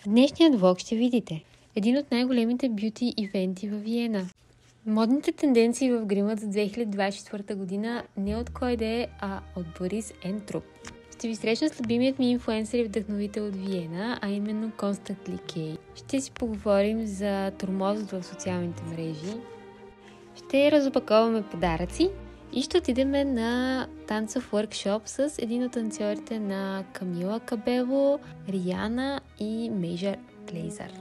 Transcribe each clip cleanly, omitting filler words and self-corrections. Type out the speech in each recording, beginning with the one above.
В днешният влог ще видите един от най-големите бюти ивенти във Виена. Модните тенденции в грима за 2024 година не от кой да е, а от Борис Ентруп. Ще ви срещна с любимият ми инфлуенсър и вдъхновител от Виена, а именно Constantly K. Ще си поговорим за тормозът в социалните мрежи. Ще разопаковаме подаръци и ще отидем на танцов workshop с един от танцорите на Камила Кабело, Риана и Мейжър Глейзър.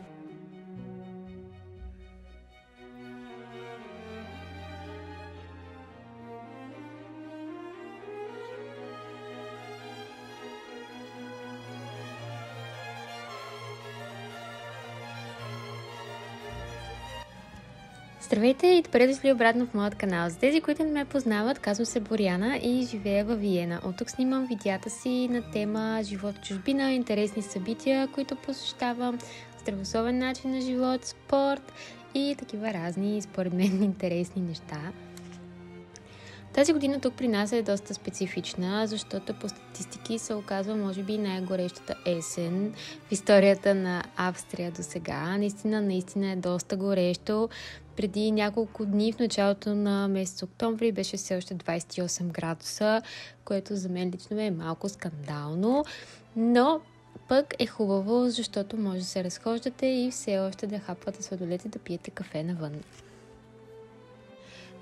Здравейте и добре дошли обратно в моят канал. За тези, които не ме познават, казвам се Боряна и живея във Виена. От тук снимам видеята си на тема живот в чужбина, интересни събития, които посещавам, здравословен начин на живот, спорт и такива разни, според мен, интересни неща. Тази година тук при нас е доста специфична, защото по статистики се оказва може би най-горещата есен в историята на Австрия до сега. Наистина е доста горещо. Преди няколко дни в началото на месец октомври беше все още 28 градуса, което за мен лично е малко скандално, но пък е хубаво, защото може да се разхождате и все още да хапвате сладолет и да пиете кафе навън.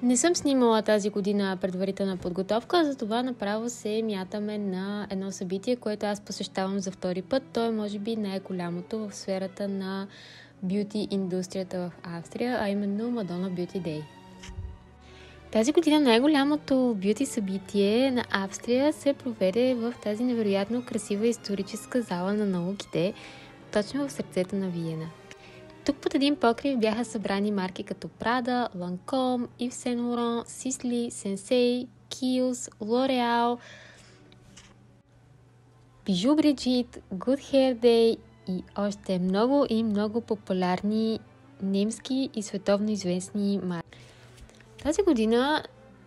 Не съм снимала тази година предварителна подготовка, затова направо се мятаме на едно събитие, което аз посещавам за втори път. То е може би най-голямото в сферата на бюти индустрията в Австрия, а именно Madonna Beauty Day. Тази година най-голямото бюти събитие на Австрия се проведе в тази невероятно красива историческа зала на науките, точно в сърцето на Виена. Тук под един покрив бяха събрани марки като Prada, Lancome, Yves Saint Laurent, Sisley, Sensei, Kiehl's, L'Oreal, Bijou Brigitte, Good Hair Day и още много популярни немски и световно известни марки. Тази година,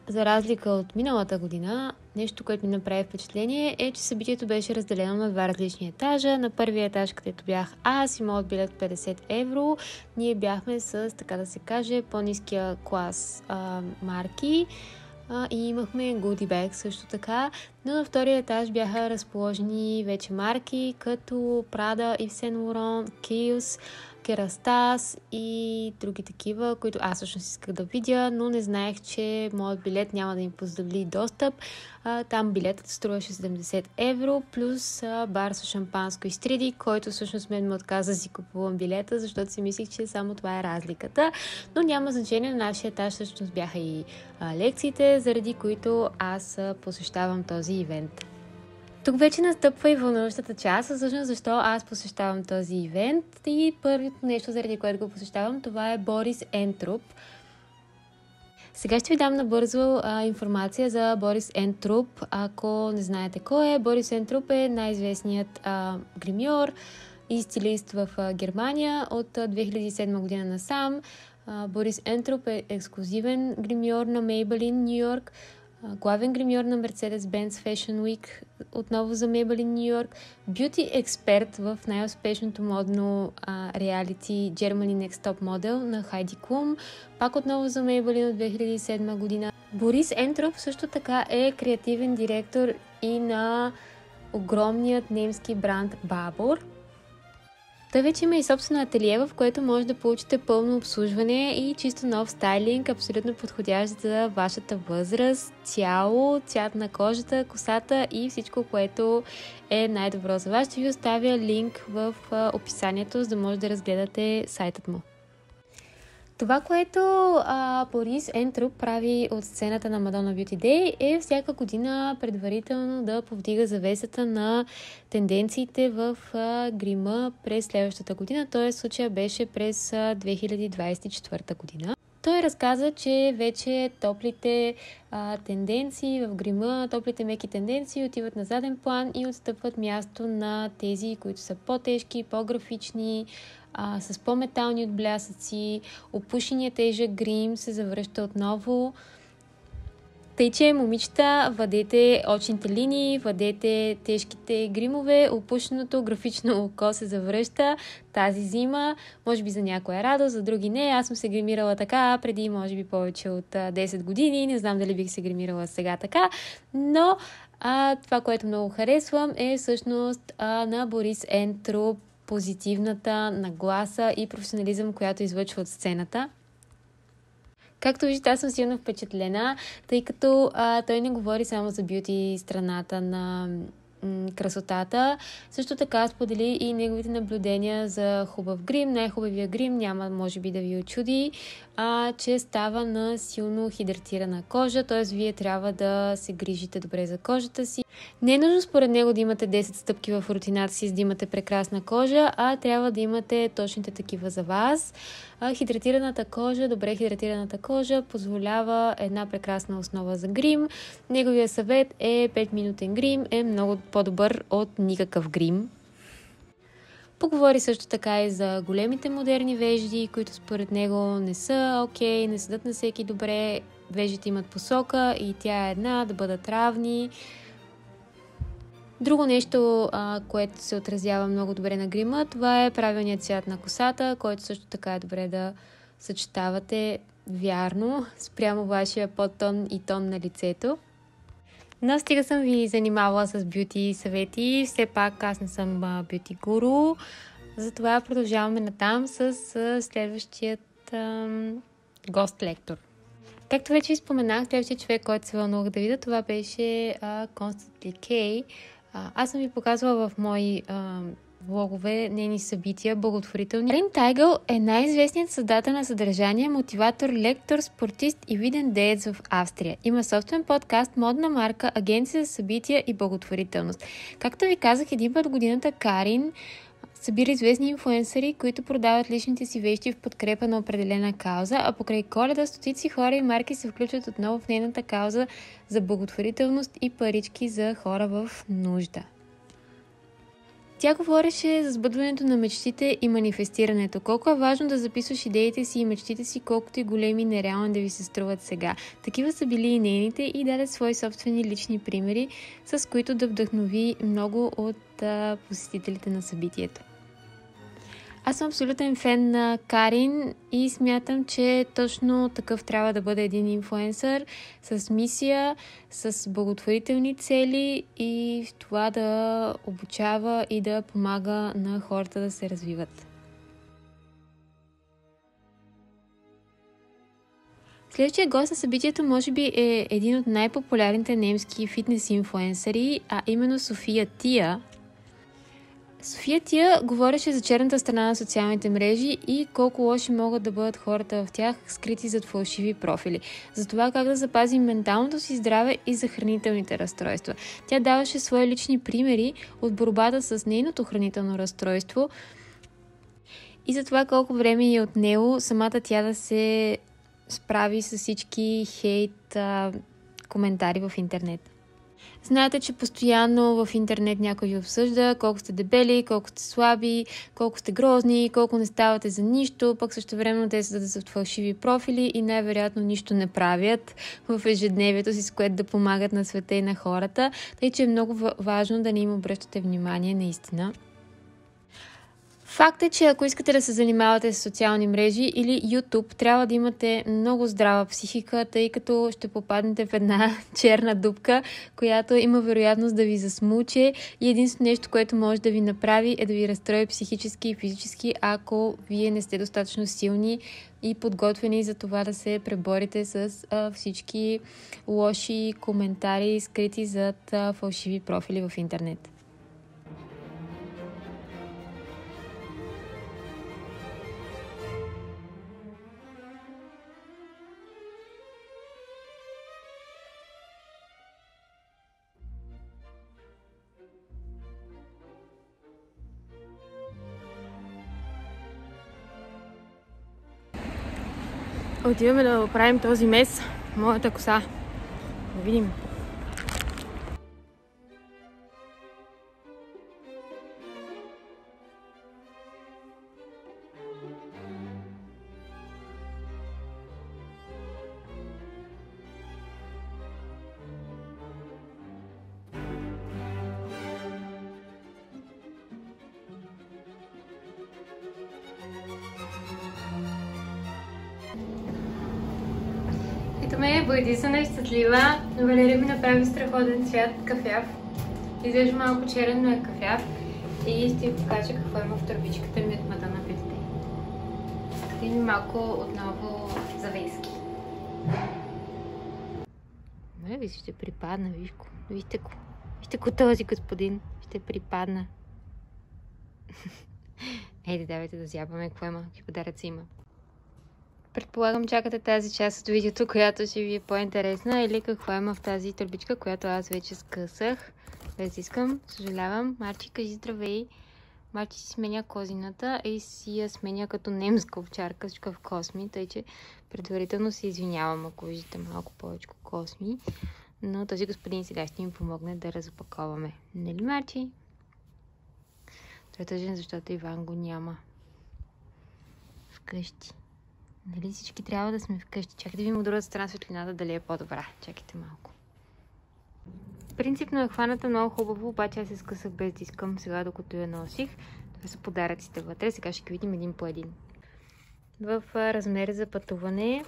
за разлика от миналата година, нещо, което ми направи впечатление е, че събитието беше разделено на два различни етажа. На първия етаж, където бях аз и моят билет 50 евро, ние бяхме с, така да се каже, по-ниския клас марки и имахме goodie bag също така. Но на втория етаж бяха разположени вече марки като Prada, Yves Saint Laurent, Kiehl's, Керастас и други такива, които аз всъщност исках да видя, но не знаех, че моят билет няма да им позволи достъп. Там билетът струваше 70 евро, плюс бар с шампанско и стриди, който всъщност мен ме отказа да си купувам билета, защото си мислих, че само това е разликата. Но няма значение, на нашия етаж всъщност бяха и лекциите, заради които аз посещавам този ивент. Тук вече настъпва и вълнуващата част, всъщност защо аз посещавам този ивент и първото нещо, заради което го посещавам, това е Борис Ентруп. Сега ще ви дам набързо информация за Борис Ентруп. Ако не знаете кой е, Борис Ентруп е най-известният гримьор и стилист в Германия от 2007 година насам. Борис Ентруп е ексклюзивен гримьор на Maybelline Ню Йорк, главен гримьор на Mercedes-Benz Fashion Week, отново за Maybelline Ню Йорк, бюти експерт в най-успешното модно реалити Germany Next Top Model на Хайди Клум, пак отново за Maybelline от 2007 година. Борис Ентруп също така е креативен директор и на огромният немски бранд Babor. Той вече има и собствено ателие, в което може да получите пълно обслужване и чисто нов стайлинг, абсолютно подходящ за вашата възраст, тяло, цвят на кожата, косата и всичко, което е най-добро за вас. Ще ви оставя линк в описанието, за да може да разгледате сайтът му. Това, което Борис Ентруп прави от сцената на Madonna Beauty Day е всяка година предварително да повдига завесата на тенденциите в грима през следващата година. Т.е. случая беше през 2024 година. Той разказа, че вече топлите тенденции в грима, топлите меки тенденции отиват на заден план и отстъпват място на тези, които са по-тежки, по-графични, с по-метални отблясъци. Опушения тежък грим се завръща отново. Тъй, че момичета, вадете очните линии, вадете тежките гримове, опушеното графично око се завръща тази зима. Може би за някоя радост, за други не. Аз съм се гримирала така преди, може би повече от 10 години. Не знам дали бих се гримирала сега така, но това, което много харесвам е всъщност на Борис Ентруп позитивната нагласа и професионализъм, която излъчва от сцената. Както виждате, аз съм силно впечатлена, тъй като той не говори само за бюти страната на красотата. Също така сподели и неговите наблюдения за хубав грим. Най-хубавия грим няма, може би, да ви очуди, че става на силно хидратирана кожа, т.е. вие трябва да се грижите добре за кожата си. Не е нужно според него да имате 10 стъпки в рутината си, за да имате прекрасна кожа, а трябва да имате точните такива за вас. Добре хидратираната кожа позволява една прекрасна основа за грим. Неговия съвет е 5-минутен грим, е много по-добър от никакъв грим. Поговори също така и за големите модерни вежди, които според него не са окей, не седат на всеки добре. Веждите имат посока и тя е една, да бъдат равни. Друго нещо, което се отразява много добре на грима, това е правилният цвят на косата, който също така е добре да съчетавате вярно спрямо вашия подтон и тон на лицето. Но стига съм ви занимавала с бюти съвети, все пак аз не съм бюти гуру, затова продължаваме натам с следващият гост-лектор. Както вече ви споменах, следващия човек, който се вълнувах да видя, това беше Constantly K. Аз съм ви показвала в мои влогове нейни събития, благотворителни. Карин Тайгъл е най-известният създател на съдържание, мотиватор, лектор, спортист и виден деец в Австрия. Има собствен подкаст, модна марка, агенция за събития и благотворителност. Както ви казах, един път в годината Карин събира известни инфлуенсъри, които продават личните си вещи в подкрепа на определена кауза, а покрай Коледа стотици хора и марки се включват отново в нейната кауза за благотворителност и парички за хора в нужда. Тя говореше за сбъдването на мечтите и манифестирането. Колко е важно да записваш идеите си и мечтите си, колкото и големи и нереални да ви се струват сега. Такива са били и нейните и даде свои собствени лични примери, с които да вдъхнови много от посетителите на събитието. Аз съм абсолютен фен на Карин и смятам, че точно такъв трябва да бъде един инфлуенсър с мисия, с благотворителни цели и в това да обучава и да помага на хората да се развиват. Следващия гост на събитието може би е един от най-популярните немски фитнес инфлуенсъри, а именно София Тия. София Тия говореше за черната страна на социалните мрежи и колко лоши могат да бъдат хората в тях, скрити зад фалшиви профили. За това как да запазим менталното си здраве и за хранителните разстройства. Тя даваше свои лични примери от борбата с нейното хранително разстройство и за това колко време е от него самата тя да се справи с всички хейт коментари в интернет. Знаете, че постоянно в интернет някой ви обсъжда колко сте дебели, колко сте слаби, колко сте грозни, колко не ставате за нищо, пък също времено те са за фалшиви профили и най-вероятно нищо не правят в ежедневието си, с което да помагат на света и на хората. Тъй, че е много важно да не им обръщате внимание наистина. Факт е, че ако искате да се занимавате с социални мрежи или YouTube, трябва да имате много здрава психика, тъй като ще попаднете в една черна дупка, която има вероятност да ви засмуче и единственото нещо, което може да ви направи е да ви разстрои психически и физически, ако вие не сте достатъчно силни и подготвени за това да се преборите с всички лоши коментари, скрити зад фалшиви профили в интернет. Отиваме да оправим този мес, моята коса. Да видим. Почиваме, боядисана и щастлива, но Валерия ми направи страхотен цвят кафяв. Изглежда малко черен, но е кафяв. И ще ви покажа какво има в турбичката ми от Мадона Бюте. И малко отново завески. Ви ще припадна, вижко. Вижте го този господин. Ще припадна. Ейде, давайте да зябаме какво има, какви подаръци има. Предполагам, чакате тази част от видеото, която ще ви е по-интересна, или какво има в тази турбичка, която аз вече скъсах. Без искам, съжалявам. Марчи, кажи здравей. Марчи си сменя козината и си я сменя като немска овчарка в косми, тъй че предварително се извинявам, ако виждате малко повече косми. Но този господин сега ще ми помогне да разопаковаме. Нали, Марчи? Той е тъжен, защото Иван го няма вкъщи. Нали всички трябва да сме вкъщи? Чакайте да видим от другата страна светлината дали е по-добра. Чакайте малко. Принципно е хваната много хубаво, обаче аз се скъсах без да искам сега, докато я носих. Това са подаръците вътре. Сега ще ги видим един по един. В размер за пътуване.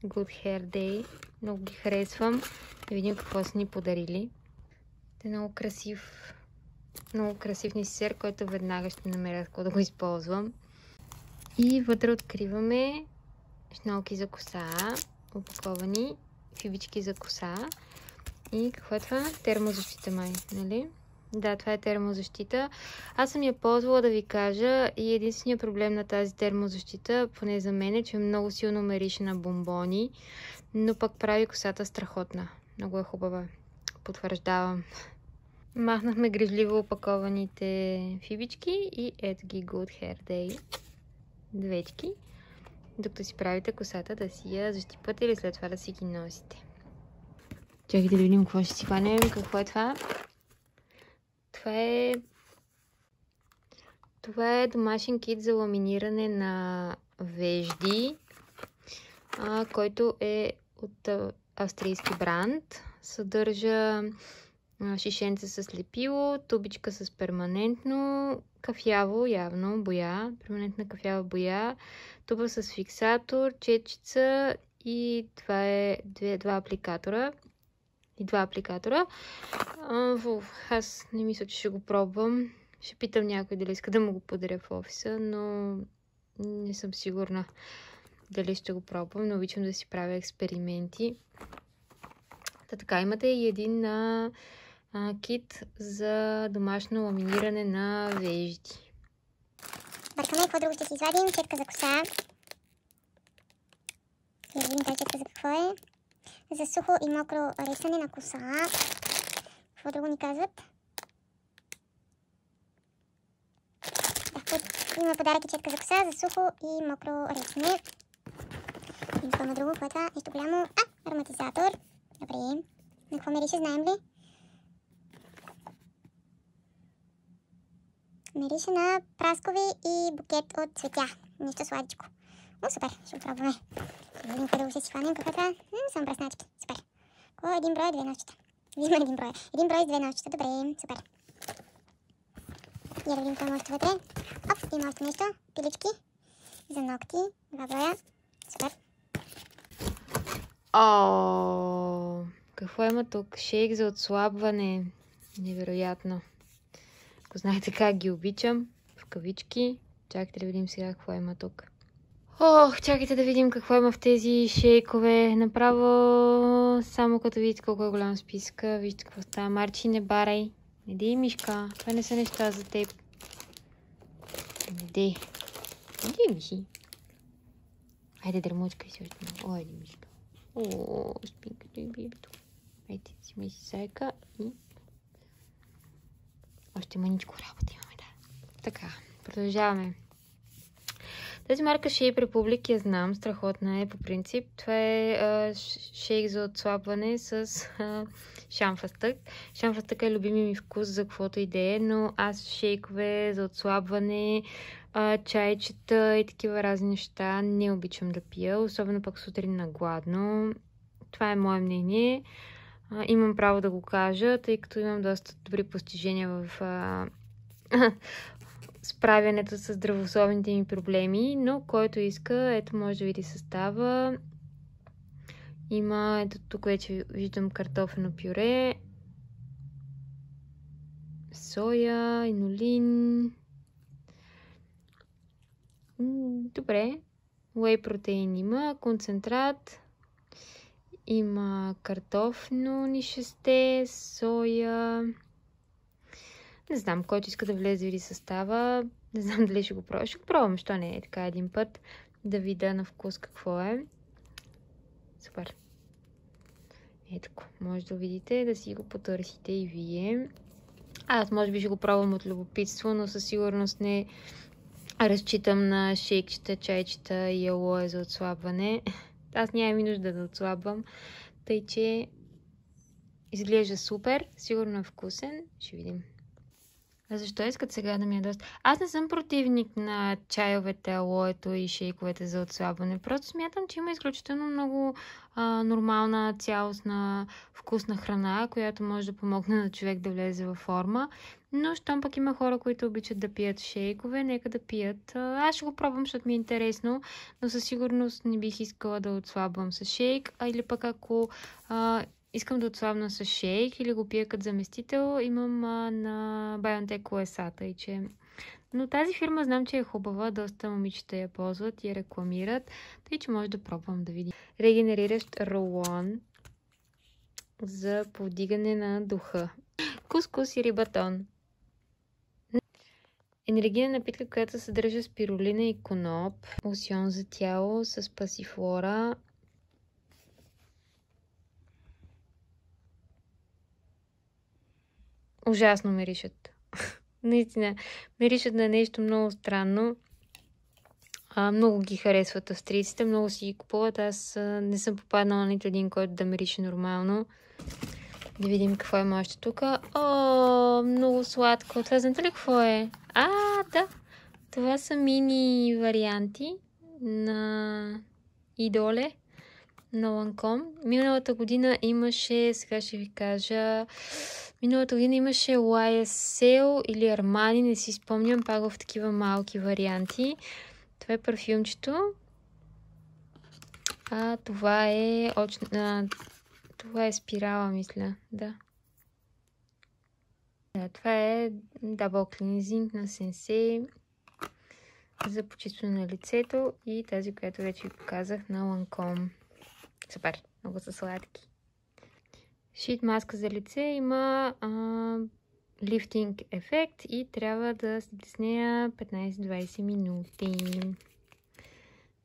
Good Hair Day. Много ги харесвам. Да видим какво са ни подарили. Те е много красив несер, който веднага ще намеря какво да го използвам. И вътре откриваме шнолки за коса, опаковани, фибички за коса. И какво е това? Термозащита май, нали? Да, това е термозащита. Аз съм я ползвала, да ви кажа, и единственият проблем на тази термозащита, поне за мен, е, че много силно мирише на бомбони, но пък прави косата страхотна. Много е хубава. Потвърждавам. Махнахме грижливо опакованите фибички и ето ги Good Hair Day. Двечки. Докато си правите косата, да си я защипате или след това да си ги носите. Чакайте да видим какво ще си хванем. Какво е това? Това е домашен кит за ламиниране на вежди, който е от австрийски бранд. Съдържа шишенце с лепило, тубичка с перманентно кафяво, явно, боя, перманентна кафява боя, туба с фиксатор, четчица и това е два апликатора. Аз не мисля, че ще го пробвам. Ще питам някой дали иска да му го подаря в офиса, но не съм сигурна дали ще го пробвам. Не обичам да си правя експерименти. Така, имате и един кит за домашно ламиниране на вежди. Бъркаме, какво друго ще си извадим? Четка за коса. Да видим тази четка за какво е. За сухо и мокро рисане на коса. Какво друго ни казват? Има подарък и четка за коса, за сухо и мокро рисане. И какво има друго? Какво е това? Нещо голямо. Ароматизатор. Добре. На какво мирише, знаем ли? Мирише на праскови и букет от цветя. Нещо сладичко. О, супер, ще го пробваме. Ще видим къде ще си хванем. Какво е това? Само пръсначки. Супер. Какво е един брой, две нощчета? Има един брой. Един брой с две нощчета. Добре, супер. И да видим какво има още вътре. Оп, има още нещо. Пилички за ногти. Два броя. Супер. Какво има тук? Шейк за отслабване. Невероятно. Ако знаете как ги обичам. В кавички. Чакайте да видим сега какво има тук. Чакайте да видим какво има в тези шейкове. Направо, само като видите колко е голям списка. Вижте какво става. Марчи, не барай. Не дей, мишка. Това не са неща за теб. Не дей. Не дей, миши. Айде, дърмучкай си още много. Айде, мишка. Спинката и бибито. Айде, си сайка и... Още маничко работа имаме, да. Така, продължаваме. Тази марка Shape Republic я знам, страхотна е по принцип. Това е шейк за отслабване с шамфастък. Шамфастък е любими ми вкус за каквото и да е, но аз шейкове за отслабване, чайчета и такива разни неща не обичам да пия, особено пък сутрин на гладно. Това е мое мнение. Имам право да го кажа, тъй като имам доста добри постижения в справянето с здравословните ми проблеми, но който иска, ето може да види състава. Има, ето тук вече виждам картофено пюре, соя, инолин. Добре. Whey протеин има, концентрат, има картофно нишесте, соя. Не знам, който иска да влезе види състава. Не знам дали ще го пробвам. Ще го пробвам, що не е така един път. Да видя на вкус какво е. Супер. Ето, може да видите, да си го потърсите и вие. Аз може би ще го пробвам от любопитство, но със сигурност не разчитам на шейкчета, чайчета и алоe за отслабване. Аз нямам и нужда да отслабвам. Тъй, че изглежда супер. Сигурно е вкусен. Ще видим. А защо искат сега да ми е доста? Аз не съм противник на чайовете, алоето и шейковете за отслабване. Просто смятам, че има изключително много нормална, цялостна, вкусна храна, която може да помогне на човек да влезе във форма. Но щом пък има хора, които обичат да пият шейкове, нека да пият. Аз ще го пробвам, защото ми е интересно, но със сигурност не бих искала да отслабвам с шейк. Или пък ако искам да отслабна с шейк или го пия като заместител, имам на BioNTech колесата. И че... Но тази фирма знам, че е хубава, доста момичета я ползват и я рекламират, тъй че може да пробвам да видим. Регенериращ ролон за повдигане на духа. Кускус и рибатон. Енергийна напитка, която съдържа спирулина и коноп. Лосьон за тяло с пасифлора. Ужасно миришат. Наистина, миришат на нещо много странно. Много ги харесват австрийците, много си ги купуват. Аз не съм попаднала на нито един, който да мирише нормално. Да видим какво има още тук. О, много сладко. Това знаете ли какво е? Да. Това са мини варианти на Идоле на Ланком. Миналата година имаше, сега ще ви кажа, YSL или Armani, не си спомням, пак в такива малки варианти. Това е парфюмчето. Това е това е спирала, мисля. Да. Това е Double Cleansing на Sensei за почистване на лицето и тази, която вече ви показах на Lancome. Супер, много са сладки. Шит маска за лице има лифтинг ефект и трябва да седите с нея 15-20 минути.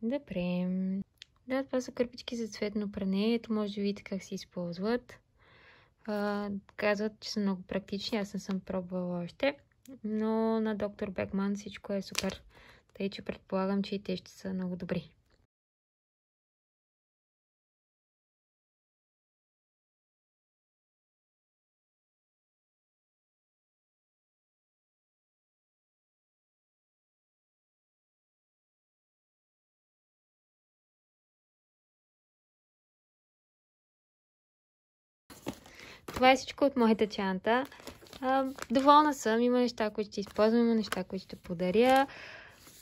Добре. Да, това са кърпички за цветно пране. Ето може да видите как се използват. Казват, че са много практични. Аз не съм пробвала още. Но на доктор Бекман всичко е супер. Тъй, че предполагам, че и те ще са много добри. Това е всичко от моята чанта. Доволна съм. Има неща, които ще използвам, има неща, които ще подаря.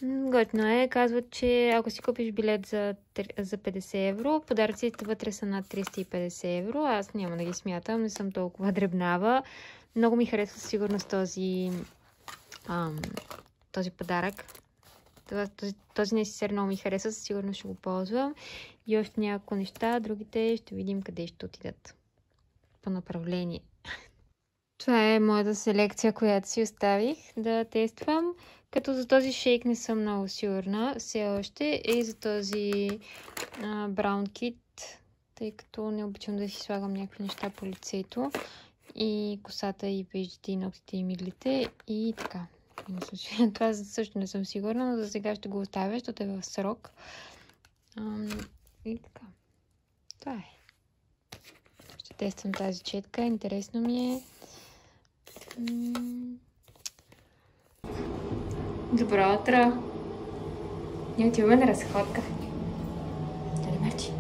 Готино е. Казват, че ако си купиш билет за 50 евро, подаръците вътре са над 350 евро. Аз няма да ги смятам, не съм толкова дребнава. Много ми харесва сигурно с този подарък. Този несесер много ми харесва, сигурно ще го ползвам. И още няколко неща, другите ще видим къде ще отидат. По направление. Това е моята селекция, която си оставих да тествам. Като за този шейк не съм много сигурна все още. И за този браун кит, тъй като не обичам да си слагам някакви неща по лицето. И косата, и веждите, и ногтите, и миглите. И така. Това също не съм сигурна, но за сега ще го оставя, защото е в срок. И така. Това е. Ще тествам тази четка. Интересно ми е. Добро утро! Ние отиваме на разходка. Дали Марчи?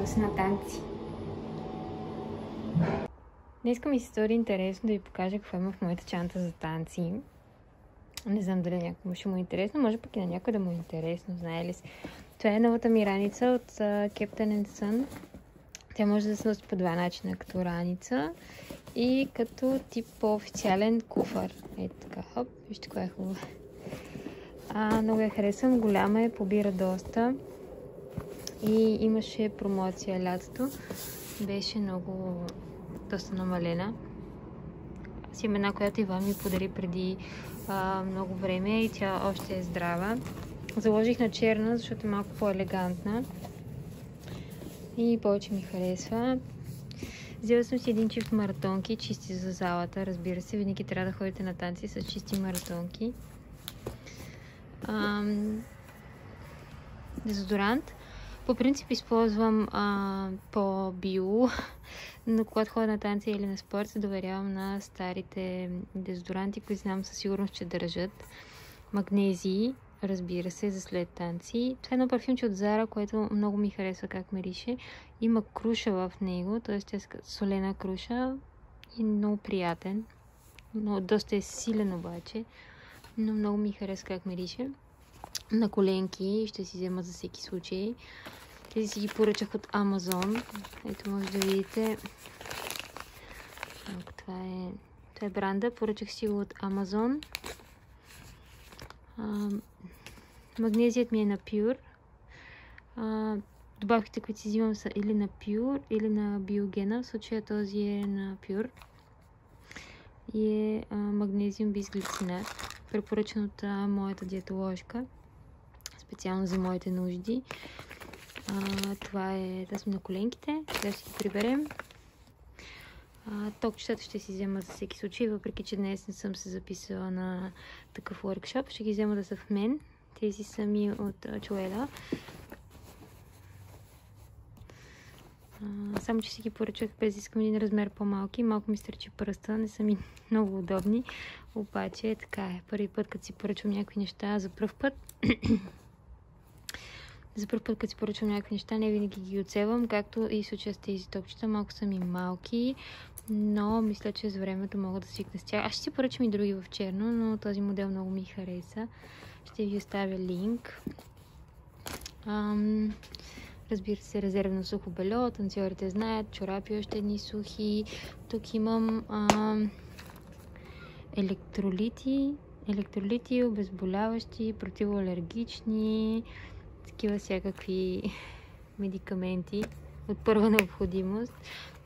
Да са на танци. Днеска ми се стори интересно да ви покажа какво има в моята чанта за танци. Не знам дали някому ще му е интересно, може пък и на някой да му е интересно, знае ли си. Това е новата ми раница от Captain Sun. Тя може да се носи по два начина, като раница и като тип по-официален куфар. Ето така, хоп, вижте коя е хубава. Много я харесвам, голяма е, побира доста и имаше промоция лятото. Беше доста намалена. Аз имам една, която Иван ми подари преди много време и тя още е здрава. Заложих на черна, защото е малко по-елегантна и повече ми харесва. Взела съм си един чифт маратонки, чисти за залата, разбира се. Винаги трябва да ходите на танци с чисти маратонки. Дезодорант. По принцип използвам по-био, но когато ходя на танци или на спорт, се доверявам на старите дезодоранти, които знам със сигурност, че държат. Магнезии, разбира се, за след танци. Това е едно парфюмче от Zara, което много ми харесва как мирише. Има круша в него, т.е. солена круша и много приятен. Но доста е силен обаче, но много ми харесва как мирише. На коленки ще си взема за всеки случай. Тези си ги поръчах от Amazon. Ето може да видите. Това е бранда. Поръчах си го от Amazon. Магнезият ми е на Pure. Добавките, които си взимам, са или на Pure, или на Биогена. В случая този е на Pure. И е магнезиум бисглицинат. Препоръчан от моята диетоложка. Специално за моите нужди. Това сме на коленките. Сега ще ги приберем. Токчетата ще си взема за всеки случай, въпреки че днес не съм се записала на такъв workshop. Ще ги взема да са в мен. Тези са ми от Чуела. Само че си ги поръчах без искам един размер по-малки. Малко ми стърчи пръста, не са ми много удобни. Обаче така е. Първи път, като си поръчвам някакви неща за пръв път. Като си поръчвам някакви неща, не винаги ги оцелвам, както и в случая с тези топчета. Малко са ми малки, но мисля, че с времето мога да свикна с тях. Аз ще си поръчам и други в черно, но този модел много ми хареса. Ще ви оставя линк. Разбира се, резервно сухо бельо. Танцорите знаят, чорапи още едни сухи. Тук имам електролити, обезболяващи, противоалергични, такива всякакви медикаменти от първа необходимост.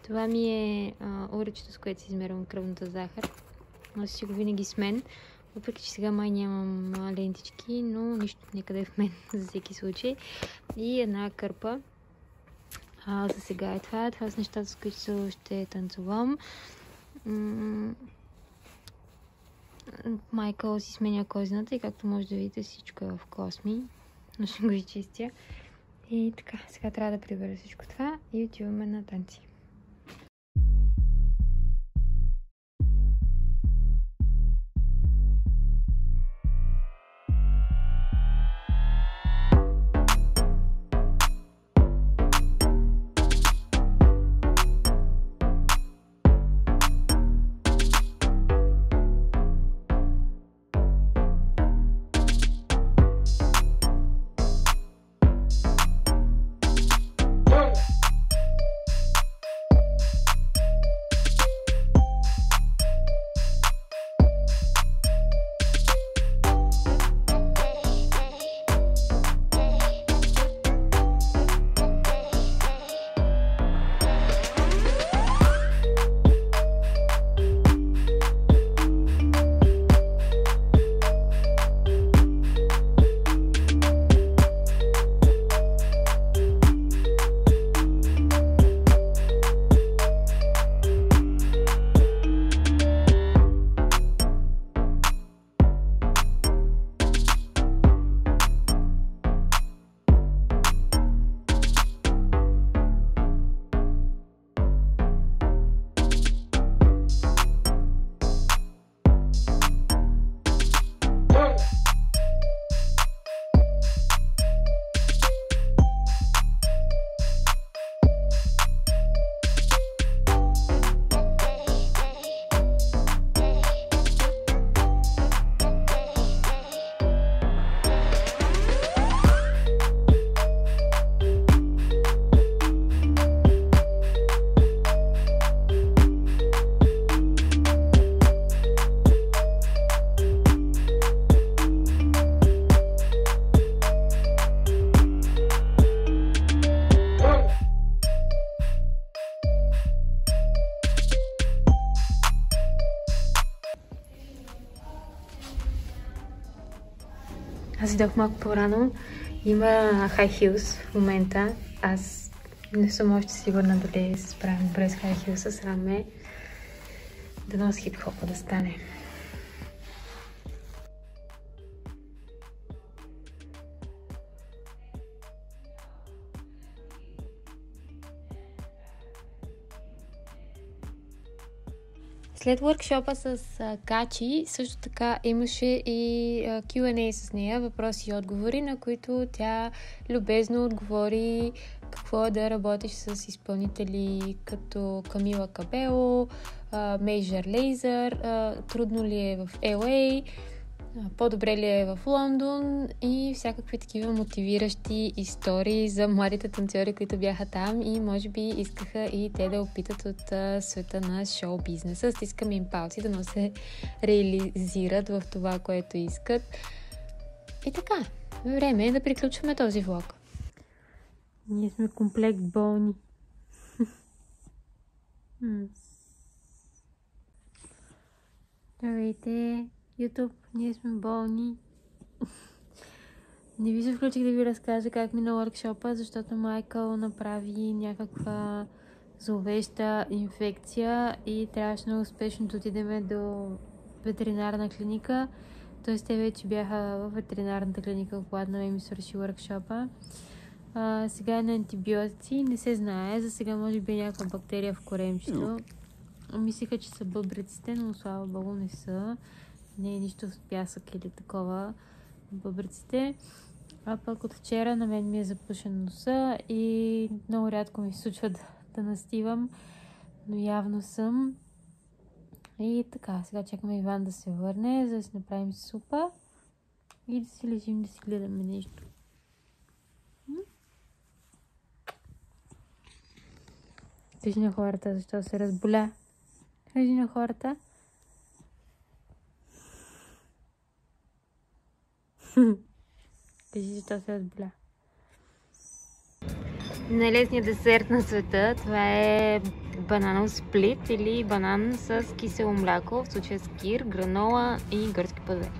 Това ми е уречето, с което си измервам кръвната захар. Носи си го винаги с мен, въпреки че сега май нямам лентички, но нищо, нека да е в мен за всеки случай. И една кърпа. За сега е това. Това са нещата, с които ще танцувам. Майкъл си сменя козината и както може да видите, всичко е в косми. Но ще го изчистя. И така, сега трябва да прибера всичко това и отиваме на танци. Аз идох малко по-рано. Има high heels в момента. Аз не съм още сигурна дали се справям добре с high heels. Срам ме да нося хип-хопа да стане. След workshop-а с Качи, също така имаше и Q&A с нея, въпроси и отговори, на които тя любезно отговори какво е да работиш с изпълнители като Камила Кабело, Major Lazer, трудно ли е в LA, по-добре ли е в Лондон и всякакви такива мотивиращи истории за младите танцори, които бяха там и може би искаха и те да опитат от света на шоу-бизнеса. Стискаме им палци да се реализират в това, което искат. И така, време е да приключваме този влог. Ние сме комплект болни. Здравейте, YouTube, ние сме болни. Не ви се включих да ви разкажа как мина workshop-а, защото Майкъл направи някаква зловеща инфекция и трябваше много успешно да отидем до ветеринарна клиника. Тоест те вече бяха в ветеринарната клиника, когато ми свърши workshop-а. Сега е на антибиотици, не се знае. За сега може би е някаква бактерия в коремчето. Мислиха, че са бъбреците, но слава богу не са. Не е нищо с пясък или такова бъбреците. А пък от вчера на мен ми е запушен носа и много рядко ми се случва да настивам, но явно съм. И така, сега чакаме Иван да се върне, за да си направим супа и да си лежим да си гледаме нещо. Кажи на хората защо се разболя. Кажи на хората. Кажи защо се разболя. Най-лесният десерт на света, това е бананов сплит или банан с кисело мляко, в случая с кир, гранола и гръцки плодове.